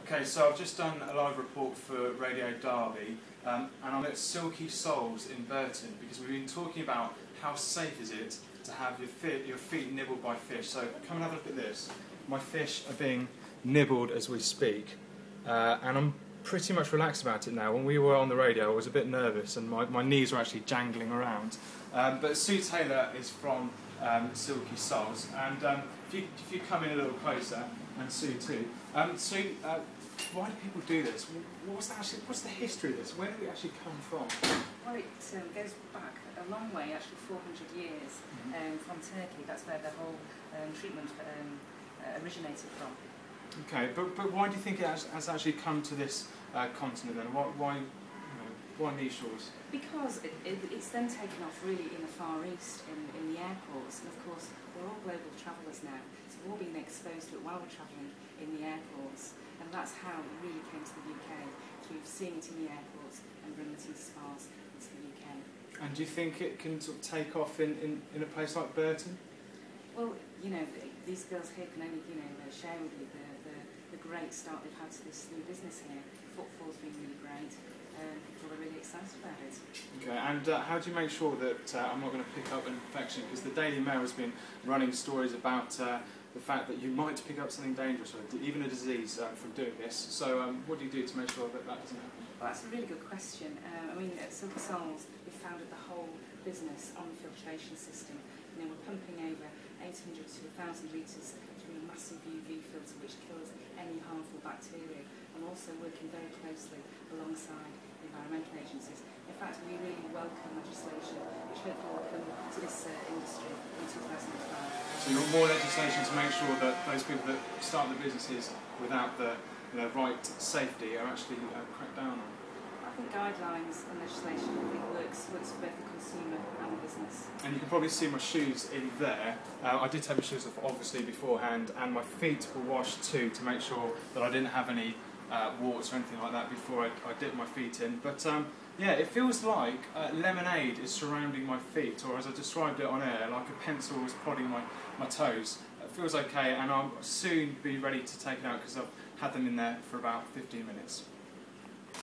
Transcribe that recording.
Okay, so I've just done a live report for Radio Derby, and I'm at Silky Soles in Burton because we've been talking about how safe is it to have your feet nibbled by fish. So come and have a look at this. My fish are being nibbled as we speak, and I'm pretty much relaxed about it now. When we were on the radio, I was a bit nervous and my knees were actually jangling around. But Sue Taylor is from Silky Soles, and if you come in a little closer, and Sue too. Sue, why do people do this? What's the history of this? Where did it actually come from? Well, it goes back a long way, actually 400 years, from Turkey. That's where the whole treatment originated from. Okay, but why do you think it has actually come to this continent then? Why these shores? Because it's then taken off really in the Far East, in the airports, and of course we're all global travellers now, so we're all being exposed to it while we're travelling in the airports, and that's how it really came to the UK, through seeing it in the airports and bringing it into spas into the UK. And do you think it can sort of take off in a place like Burton? Well, you know, these girls here can only, share with you the great start they've had to this new business here. Footfall's been really great. People are really excited about it. Okay, and how do you make sure that I'm not going to pick up an infection? Because the Daily Mail has been running stories about the fact that you might pick up something dangerous, or even a disease, from doing this. So what do you do to make sure that doesn't happen? Well, that's a really good question. I mean, at Silky Soles, we founded the whole business on the filtration system. You know, we're pumping over 800 to 1,000 litres through a massive UV filter which kills any harmful bacteria, and also working very closely alongside environmental agencies. In fact, we really welcome legislation which hopefully will come to this industry in 2005. So you want more legislation to make sure that those people that start the businesses without the right safety are actually cracked down on? I think guidelines and legislation works for both the consumer and the business. And you can probably see my shoes in there. I did take my shoes off obviously beforehand, and my feet were washed too to make sure that I didn't have any warts or anything like that before I dipped my feet in. But yeah, it feels like lemonade is surrounding my feet, or as I described it on air, like a pencil was prodding my toes. It feels okay, and I'll soon be ready to take it out because I've had them in there for about 15 minutes.